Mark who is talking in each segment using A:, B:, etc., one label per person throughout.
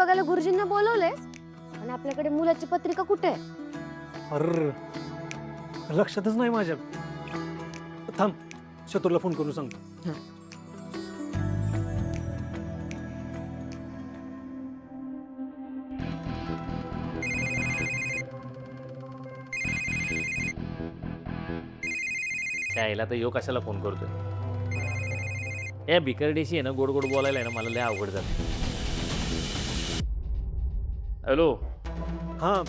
A: बघायला गुरुजींना बोलवलंय, आणि आपल्याकडे मुलाची पत्रिका कुठे आहे?
B: अर लक्षातच नाही माझ्या. थांब, शत्रूला फोन करून सांगतो.
C: त्याला तर यो कशाला फोन करतोय? या बिकरडीशी आहे ना, गोड गोड बोलायला आहे ना, मला लय अवघड जाते. हॅलो.
B: हां,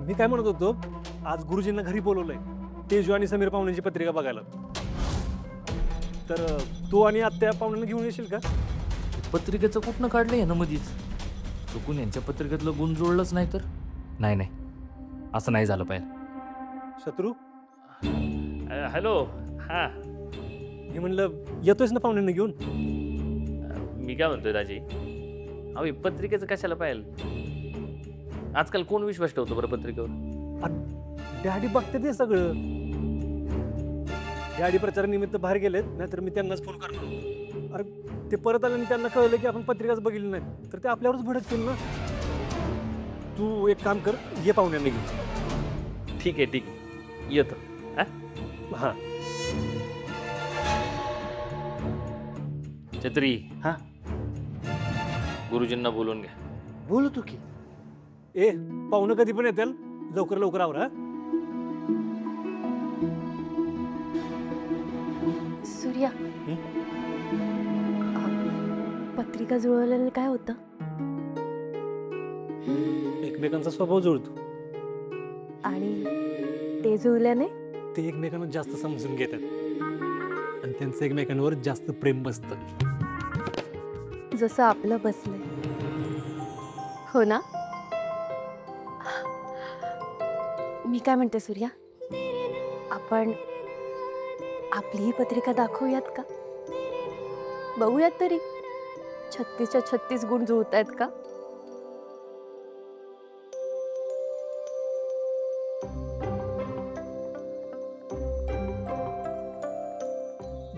B: मी काय म्हणत होतो, आज गुरुजींना घरी बोलवलंय तेजू आणि समीर पाहुण्यांची पत्रिका बघायला. तर तू आणि आत्या पाहुण्यांना घेऊन येशील का?
C: पत्रिकेचं कुठनं काढलं आहे ना मधीच? चुकून यांच्या पत्रिकेतलं गुण जुळलंच नाही तर? नाही नाही, असं नाही झालं पाहिजे.
B: शत्रू,
C: हॅलो. हां,
B: मी म्हणलं येतोयस ना पाहुण्यांना घेऊन?
C: मी काय म्हणतोय दाजी, अहो हे पत्रिकेचं कशाला पाहिजे? आजकाल कोण विश्वास ठेवतो बरं पत्रिकेवर?
B: डॅडी बघते ते सगळं. डॅडी प्रचारानिमित्त बाहेर गेलेत, नाहीतर मी त्यांनाच फोन करणार होतो. अरे ते परत आले आणि त्यांना कळलं की आपण पत्रिकाच बघितली नाही, तर ते आपल्यावरच भडकतील ना. तू एक काम कर, ये पाहुण्यांना घेऊन.
C: ठीक आहे ठीक आहे, येतो.
B: हां
C: छत्री.
D: हां
C: गुरुजींना बोलून घ्या.
D: बोलतो की.
B: ए, पाहुणं कधी पण येतील, लवकर लवकर आवरा.
A: सूर्या, पत्रिका जुळवल्याने काय होतं?
B: एकमेकांचा स्वभाव जुळतो,
A: आणि ते जुळल्याने
B: ते एकमेकांना जास्त समजून घेतात आणि त्यांचं एकमेकांवर जास्त प्रेम बसतं.
A: जसं आपलं बसलंय, हो ना? मी काय म्हणते सूर्या, आपण आपली ही पत्रिका दाखवूयात का? बघूयात तरी 36च्या 36 गुण जुळत आहेत का?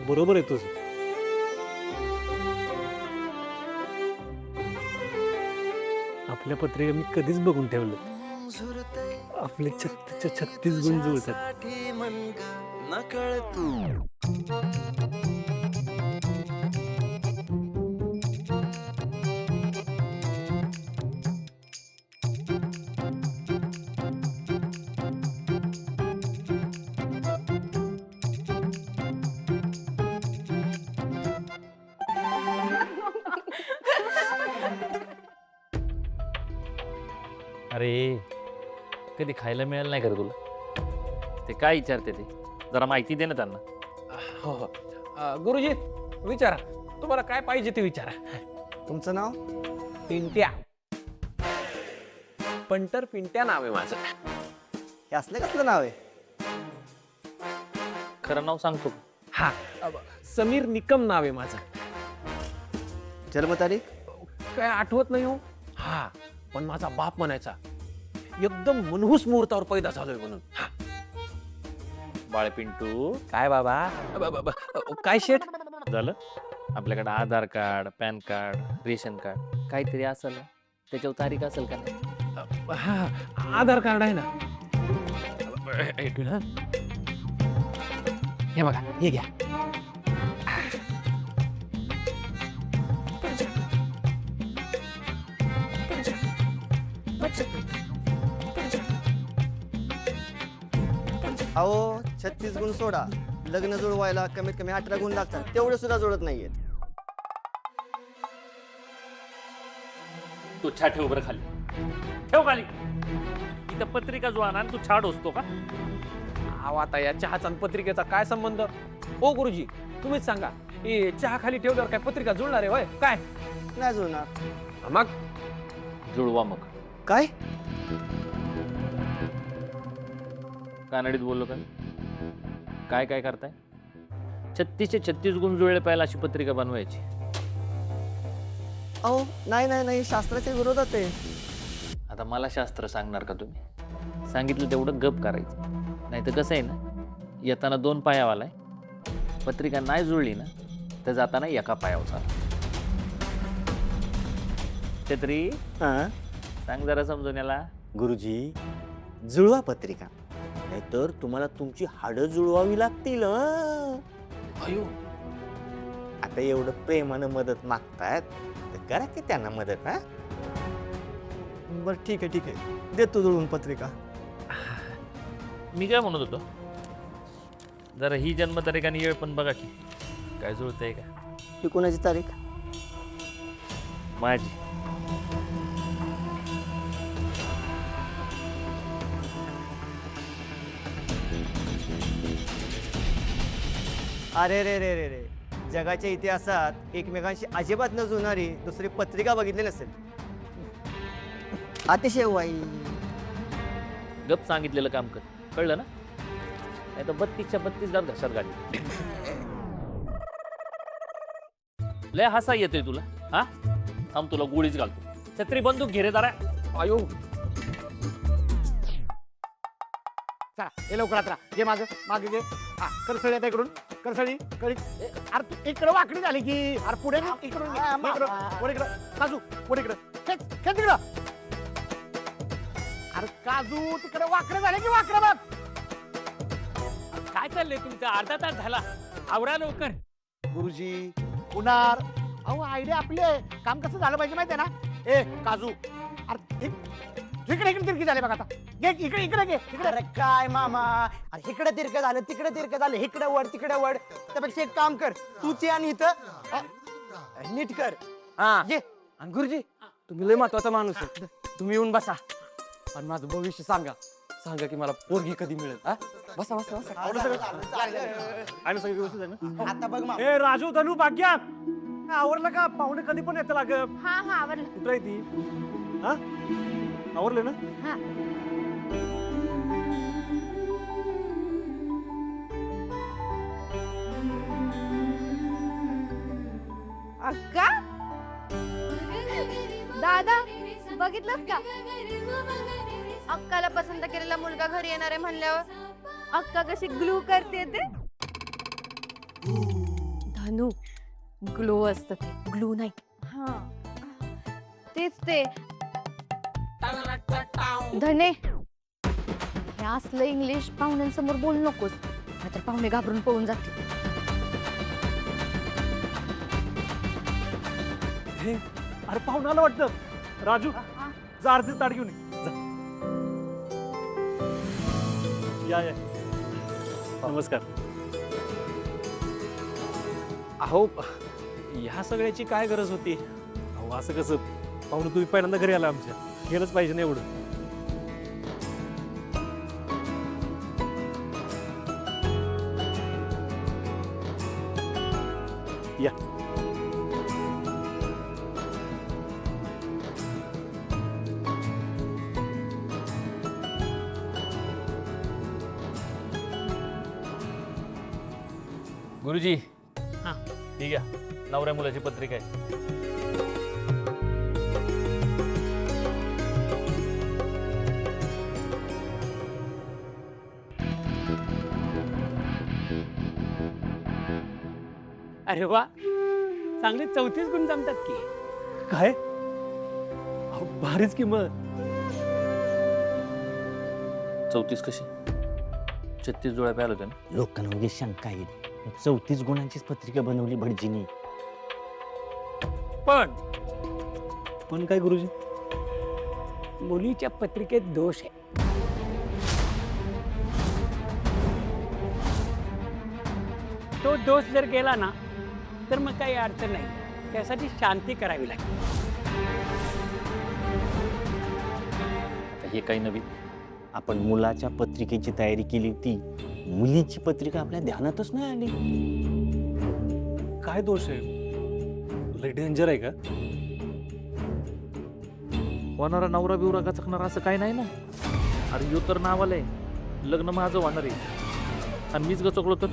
B: बरोबर आहे तुझं. आपल्या पत्रिका मी कधीच बघून ठेवलं, आपले 36च्या 36 गुण जुळतात.
C: अरे कधी खायला मिळालं नाही का रे तुला? ते काय विचारते ते जरा माहिती दे ना त्यांना.
E: हो हो. गुरुजी विचारा, तुम्हाला काय पाहिजे ते विचारा.
D: तुमचं नाव?
E: पिंट्या. पंटर पिंट्या नाव आहे माझं.
D: हे असलं कसलं नाव आहे?
C: खरं नाव सांगतो.
E: हा, समीर निकम नाव आहे माझं.
D: जन्मतारीख?
E: काय आठवत नाही हो. हा, पण माझा बाप म्हणायचा एकदम मनहूस मुहूर्तावर पैदा झालोय म्हणून. हा.
C: बाळ पिंटू.
E: काय बाबा? काय शेठ?
C: झालं, आपल्याकडे Aadhaar card, PAN card, ration card काहीतरी असेल ना, त्याच्यावर तारीख असेल का नाही?
E: हा, आधार कार्ड आहे ना. हे बघा, हे घ्या.
D: अहो 36 गुण सोडा, लग्न जुळवायला कमीत कमी 18 गुण लागतात, तेवढे सुद्धा जुळत नाहीयेत.
C: तू छा ठेव बरं खाली, ठेव खाली. इथं पत्रिका जुळाना आणि तू छा डोसतो का?
E: अहो आता या चहाचा आणि पत्रिकेचा काय संबंध? ओ गुरुजी, तुम्हीच सांगा. हे चहा खाली ठेवल्यावर काय पत्रिका जुळणार आहे होय? काय
D: नाही जुळणार.
E: मग
C: जुळवा मग.
D: काय?
C: कानडीत बोललो का? काय काय करताय? 36चे 36 गुण जुळले पाहिजे अशी पत्रिका बनवायची.
D: अहो नाही नाही नाही, शास्त्राच्या विरोधात आहे.
C: आता मला शास्त्र सांगणार का तुम्ही? सांगितलं तेवढं गप करायचं. नाही तर कसं आहे ना, येताना 2 पायावाला आहे, पत्रिका नाही जुळली ना तर जाताना एका पायावर चाल. छत्री
F: हा
C: सांग जरा समजून याला.
F: गुरुजी जुळवा पत्रिका, नाहीतर तुम्हाला तुमची हाडं जुळवावी लागतील हं.
C: अयो
F: आता एवढं प्रेमानं मदत मागतायत तर करा की त्यांना मदत. हा
D: बरं ठीक आहे देतो जुळवून पत्रिका.
C: मी काय म्हणत होतो, जरा ही जन्मतारीख आणि वेळ पण बघा की काय जुळतंय का.
D: ही कोणाची तारीख?
C: माझी.
D: अरे रे रे रे रे, जगाच्या इतिहासात एकमेकांशी अजिबात न जुळणारी दुसरी पत्रिका बघितली नसेल. अतिशय वाईट.
C: गप सांगितलेलं काम कर, कळलं ना. नाही तर 32च्या 32 दात घशात गाडी. लय हसा येतोय तुला. हा थांब तुला गोळीच घालतो. छत्री बंदूक घे रे जरा.
E: अयो
G: चला हे लवकर आता घे मागे घे. हा करसळी आता इकडून करसळी कळी. अरे तू इकडं वाकडी झाली की अरे पुढे नाही, इकडून घे. इकडं पुढे इकडं काजू पुढे इकडं खेच खेच तिकडं. अरे काजू तिकडे वाकडे झाले की वाकडे बघ.
E: काय चाललंय तुमचं? अर्धा तास झाला, आवरा लवकर.
G: गुरुजी पुणार अहो आयडिया आपली आहे. काम कसं झालं पाहिजे माहिती आहे ना. ए काजू अरे इकडे इकडे तिरकी झाले बघ आता. घे इकडे इकडे घे इकडे.
H: अरे काय मामा, अरे इकडे तिरकं झालं तिकडे तिरकं झालं, इकडे वड तिकडे वड. त्यापेक्षा एक काम कर, तूच ये आणि इथं नीट कर.
E: हा
H: ये.
E: आणि गुरुजी तुम्ही लय महत्वाचा माणूस आहे. तुम्ही येऊन बसा आणि माझं भविष्य सांगा की मला पोरगी कधी मिळेल. हा बसा बसा बसा.
B: आणि सगळं व्यवस्थित आहे ना?
H: आता बघ मामा.
B: ए राजू धनू भाग्या आवरलं का? पाहुणे कधी पण येतं लाग.
A: हा हा आवरलं.
B: कुठं आहे ती? हा आवरले ना?
A: हा अक्का दादा बघितलंस का? अक्काला पसंत केलेला मुलगा घरी येणार आहे म्हणल्यावर अक्का कशी ग्लू करते ते. धनु ग्लो असत ते, ग्लू नाही. हा तेच ते. धने हे असलं इंग्लिश पाहुण्यांसमोर बोलू नकोस, नाहीतर पाहुणे घाबरून पळून जातील.
B: हे अरे पाहुणा आलं वाटतं. राजू जा अर्धी ताट घेऊन ये. जा. या नमस्कार.
E: अहो ह्या सगळ्याची काय गरज होती?
B: अहो असं कसं पाहुणे, तुम्ही पहिल्यांदा घरी आला आमच्या, गेलंच पाहिजे ना एवढं. या
C: गुरुजी हा ठीक आहे, नवऱ्या मुलाची पत्रिका आहे.
I: अरे वा, चांगले 34 गुण जमतात की.
B: काय अहो, भारीच किंमत.
C: 34 कशी? 36 जोड्या प्यायला होत्या ना.
F: लोकांना उगीच शंका येईल. 34 गुणांचीच पत्रिका बनवली भटजीनी.
I: पण
B: काय गुरुजी?
I: मुलीच्या पत्रिकेत दोष आहे. तो दोष जर गेला ना तर मग काही अडचण नाही. त्यासाठी शांती करावी लागेल.
C: आता हे काही नवीन.
F: आपण मुलाच्या पत्रिकेची तयारी केली होती, मुलीची पत्रिका आपल्या ध्यानातच नाही आली.
B: काय दोष आहे? लय डेंजर आहे का?
C: होणारा नवरा बिवरा गचकणार असं काही नाही ना. अरे यो तर नावाला आहे, लग्न माझं होणार आहे आणि मीच गचकलो तर.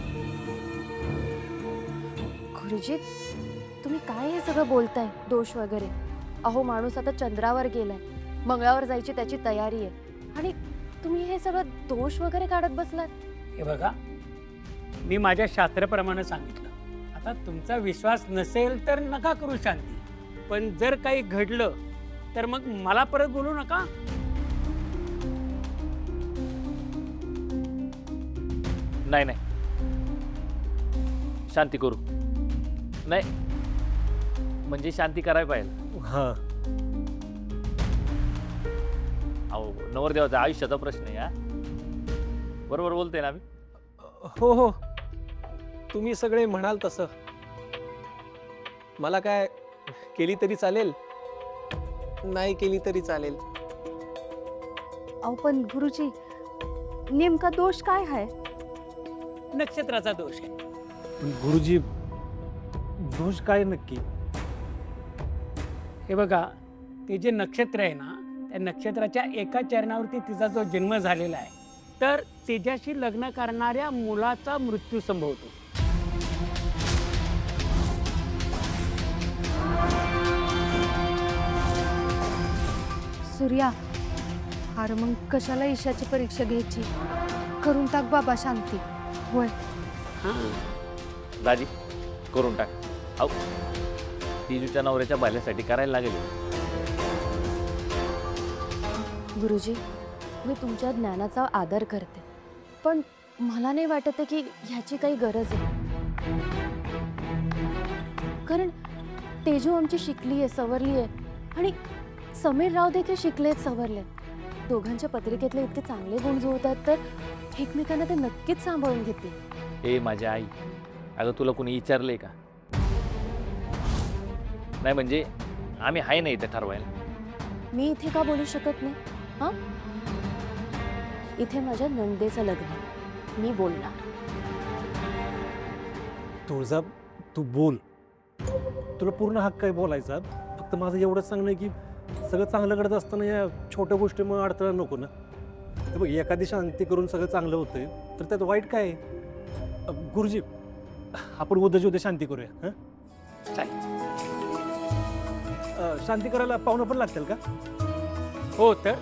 A: गुरुजी तुम्ही काय हे सगळं बोलताय? दोष वगैरे? अहो माणूस आता चंद्रावर गेलाय, मंगळावर जायची त्याची तयारी आहे, आणि तुम्ही हे सगळं दोष वगैरे काढत बसलात.
I: हे बघा, मी माझ्या शास्त्राप्रमाणे सांगितलं. आता तुमचा विश्वास नसेल तर नका करू शांती. पण जर काही घडलं तर मग मला परत बोलू नका.
C: नाही नाही, शांती करू. नाही म्हणजे शांती करायला पाहिजे.
B: हा
C: अहो नवरदेवाचा आयुष्याचा प्रश्न आहे. हा बरोबर बोलते ना आम्ही.
J: हो हो, तुम्ही सगळे म्हणाल तसं. मला काय केली तरी चालेल, नाही केली तरी चालेल.
A: अहो पण गुरुजी, नेमका दोष काय आहे?
I: नक्षत्राचा दोष आहे.
B: पण गुरुजी, दोष काय नक्की?
I: हे बघा, ते जे नक्षत्र आहे ना, त्या नक्षत्राच्या एका चरणावरती तिचा जो जन्म झालेला आहे, तर तिच्याशी लग्न करणाऱ्या मुलाचा मृत्यू संभवतो.
A: सूर्या, अरे मग कशाला ईशाची परीक्षा घ्यायची? करून टाक बाबा शांती. होय.
C: दाजी करून टाक. अहो तिजूच्या नवऱ्याच्या भल्यासाठी करायला लागेल.
A: गुरुजी, मी तुमच्या ज्ञानाचा आदर करते, पण मला नाही वाटत आहे की ह्याची काही गरज आहे. कारण तेजू आमची शिकली आहे, सवरली आहे, आणि समीर राव देखील शिकलेत, सवरले. दोघांच्या पत्रिकेतले इतके चांगले गुण जुळतात तर एकमेकांना ते नक्कीच सांभाळून घेतील.
C: हे माझ्या आई, अगं तुला कुणी विचारलंय का? नाही म्हणजे आम्ही आहे नाही ते ठरवायला.
A: मी इथे का बोलू शकत नाही? हां, इथे माझ्या नंदेचं लग्न आहे. मी बोलणार.
B: तुळजा, तू बोल. तुला पूर्ण हक्क आहे बोलायचा. फक्त माझं एवढंच सांगणं आहे की सगळं चांगलं घडत असताना या छोट्या गोष्टीमुळे अडथळा नको ना. हे बघ, एखादी शांती करून सगळं चांगलं होतंय तर त्यात वाईट काय आहे? गुरुजी, आपण उद्याच्या उद्या शांती करूया. हां
I: चालेल.
B: शांती करायला पाहुणं पण लागतील का?
I: हो तर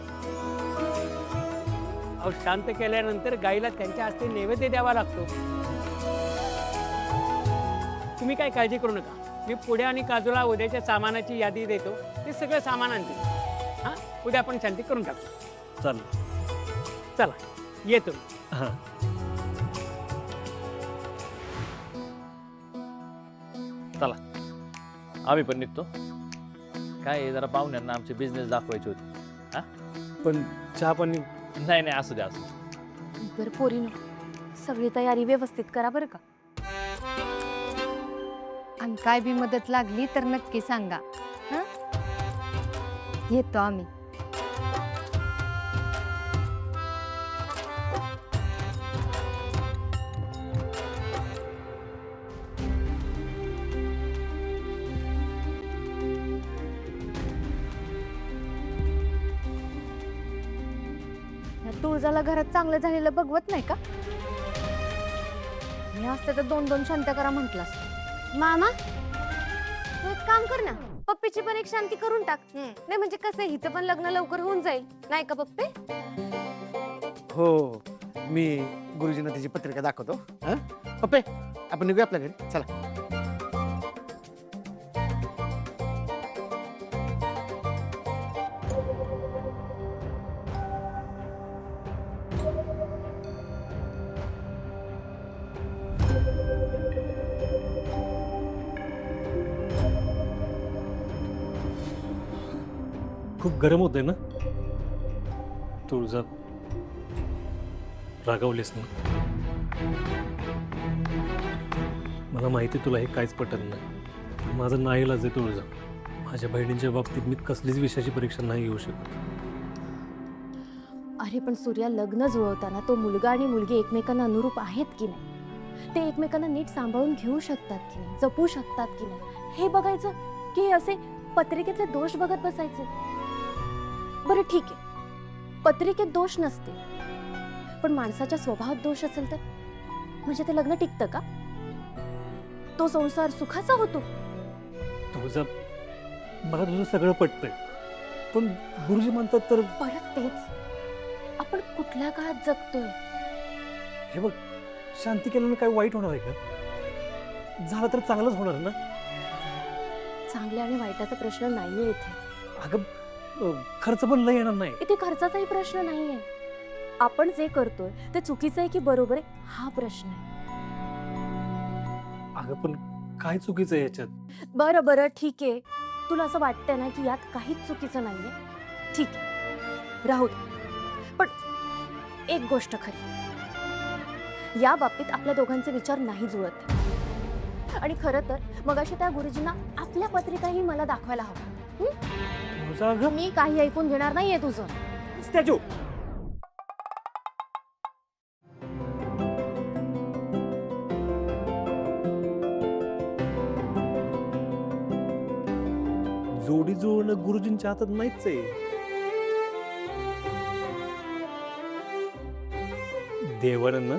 I: अहो, शांत केल्यानंतर गाईला त्यांच्या हस्ते नैवेद्य द्यावा लागतो. तुम्ही काय काळजी करू नका. मी पुढे आणि काजूला उद्याच्या सामानाची यादी देतो. ते सगळं सामान आणतील. हां, उद्या आपण शांती करून टाकू.
B: चालेल.
I: चला येतो.
B: हां.
C: चला आम्ही पण निघतो. काय आहे, जरा पाहुण्यांना आमचे बिझनेस दाखवायचे होते. हा
B: पण चहा पाणी?
C: नाही नाही, असू द्या असू द्या.
A: बरं पोरीनो, सगळी तयारी व्यवस्थित करा बरं का. आणि काय बी मदत लागली तर नक्की सांगा. हं? येतो आम्ही. तुळजाला घरात चांगलं झालेलं बघवत नाही का? मी असते तर 2-2 शांत करा म्हटलं. मामा, तू एक काम कर ना, पप्पीची पण एक शांती करून टाक. नाही म्हणजे कसं, हिचं पण लग्न लवकर होऊन जाईल, नाही का पप्पे?
G: हो, मी गुरुजींना त्याची पत्रिका दाखवतो. हं? पप्पे, आपण निघूया आपल्या घरी. चला.
B: खूप गरम होतंय ना? तुळजा, रागावलीस ना? मला माहिती तुला हे काहीच पटत नाही. माझं नाईलाज आहे तुळजा. माझ्या बहिणींच्या बाबतीत मी कसलीच विषयाची परीक्षा नाही घेऊ शकत.
A: अरे पण सूर्या, लग्न जुळवताना तो मुलगा आणि मुलगी एकमेकांना अनुरूप आहेत की नाही, ते एकमेकांना नीट सांभाळून घेऊ शकतात की नाही, जपू शकतात की नाही, हे बघायचं की असे पत्रिकेतले दोष बघत बसायचे. बरं ठीक आहे, पत्रिकेत दोष नसते, पण माणसाच्या स्वभावात दोष असेल तर म्हणजे ते लग्न टिकतं का? तो संसार सुखाचा होतो?
B: तुझं, मला तुझं सगळं पटतंय, पण गुरुजी म्हणतात तर.
A: परत तेच, आपण कुठल्या काळात जगतोय?
B: हे बघ, शांती केल्यानं काय वाईट होणार आहे का? झालं तर चांगलंच होणार ना.
A: चांगल्या आणि वाईटाचा प्रश्न नाहीये इथे.
B: अगं, खर्च पण लय येणार नाही.
A: इथे खर्चाचाही प्रश्न नाहीये. आपण जे करतोय ते चुकीचं आहे की बरोबर आहे हा प्रश्न आहे.
B: अगं पण काय चुकीचं आहे याच्यात?
A: बरं बरं ठीक आहे, तुला असं वाटतंय ना की यात काहीच चुकीचं नाहीये, ठीक आहे राहू दे. पण एक गोष्ट खरी, या बाबतीत आपल्या दोघांचे विचार नाही जुळत. आणि खरं तर मगाशी त्या गुरुजींना आपल्या पत्रिकाही मला दाखवायला हव्या.
B: तुझं अगं
A: मी काही ऐकून घेणार नाहीये तुझं.
B: स्टॅच्यू. जोडी जुळणं गुरुजींच्या हातात नाहीच आहे. देवानं ना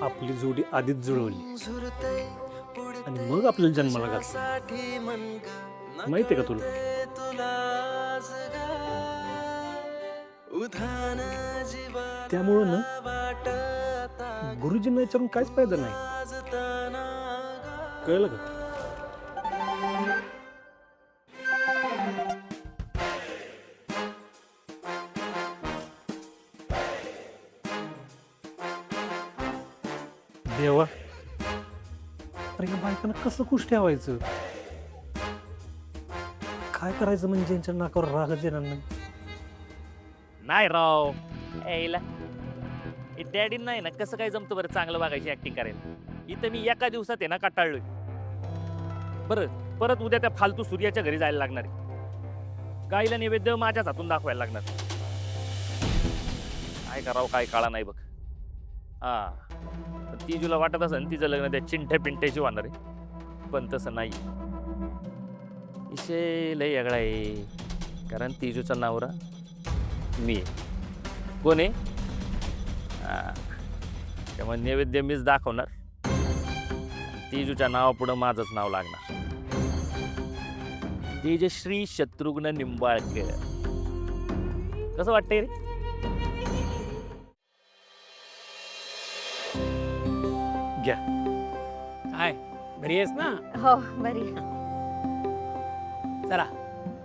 B: आपली जोडी आधीच जुळवली आणि मग आपल्याला जन्माला घातलं. माहितीये का तुला? त्यामुळं ना गुरुजींना विचारून काहीच फायदा नाही. कळलं का? देवा, अरे या बायकांना कसं खुश ठेवायचं? काय करायचं म्हणजे यांच्या नाकावर रागच येणार नाही.
C: नाही राव, यायला डॅडी नाही ना कसं काय जमतं बरं चांगलं वागायची ऍक्टिंग करायला. इथं मी एका दिवसात आहे ना कंटाळलोय. बरं परत उद्या त्या फालतू सूर्याच्या घरी जायला लागणार आहे. गाईला नैवेद्य माझ्याच हातून दाखवायला लागणार. काय करावं काय काळा नाही बघ. हा ती तुला वाटत असेल तिचं लग्न त्या चिंठ्या पिंट्याशी होणार आहे, पण तसं नाही. विषय लय वेगळा आहे, कारण तिजूचा नवरा मी आहे. कोण आहे? त्यामुळे नैवेद्य मीच दाखवणार. तिजूच्या नावापुढं माझंच नाव लागणार. तेजश्री शत्रुघ्न निंबाळकर. कसं वाटतंय रे?
B: घ्या.
I: काय बरी आहेस ना?
A: हो बरी.
I: चला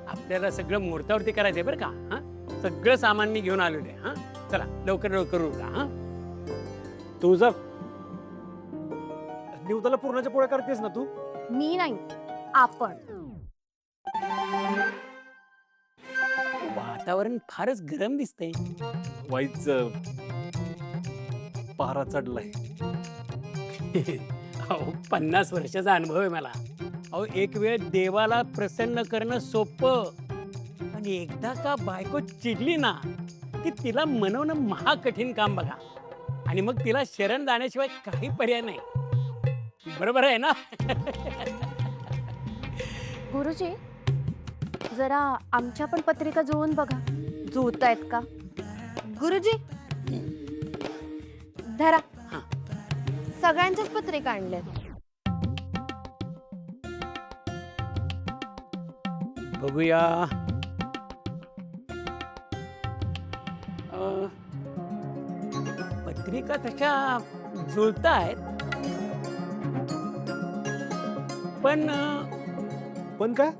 I: आपल्याला सगळं मुहूर्तावरती करायचंय बरं का. हा सगळं सामान मी घेऊन आलेलो आहे. हा चला लवकर लवकर उरका. हा
B: तुझा निवदाला पूर्णाच्या पोळ्या करतेस ना तू?
A: मी नाही, आपण.
I: वातावरण फारच गरम दिसतंय.
B: वाईच पारा चढलाय.
I: अहो 50 वर्षाचा अनुभव आहे मला. अहो एक वेळ देवाला प्रसन्न करणं सोपं, पण एकदा का बायको चिडली ना की तिला मनवणं महाकठीण काम बघा. आणि मग तिला शरण जाण्याशिवाय काही पर्याय नाही. बरोबर आहे ना?
A: गुरुजी जरा आमच्या पण पत्रिका जुळून बघा, जुळतायत का? गुरुजी धरा, सगळ्यांच्याच पत्रिका आणल्यात.
I: बघूया. पत्रिका तशा जुळतायत,
B: पण काय?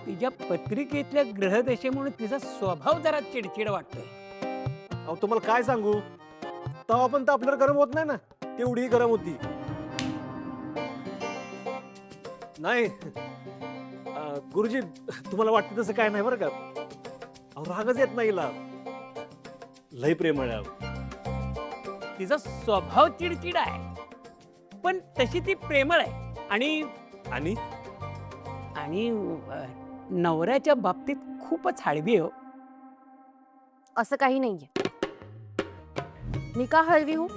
I: तिच्या पत्रिकेतल्या ग्रहदशेमुळे तिचा स्वभाव जरा चिडचिड वाटतोय.
B: अहो तुम्हाला काय सांगू, तेव्हा पण तर आपल्याला गरम होत नाही ना, तेवढी गरम होती. नाही गुरुजी, तुम्हाला वाटतं तसं काय नाही बरं का. अहो रागच येत नाही हिला, लय प्रेमळ आहे.
I: तिचा स्वभाव चिडचिड आहे, पण तशी ती प्रेमळ आहे. आणि
B: आणि
I: आणि नवऱ्याच्या बाबतीत खूपच हळवी हो.
A: असं काही नाहीये. मी का हळवी हो?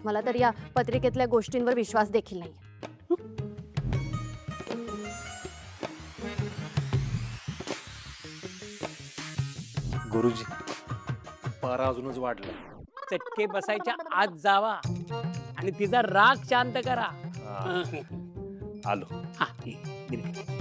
A: मला तर या पत्रिकेतल्या गोष्टींवर विश्वास देखील नाहीये.
B: गुरुजी पारा अजूनच वाढला.
I: चटके बसायच्या आत जावा आणि तिचा राग शांत करा.
B: आलो.
I: हा, ठीक.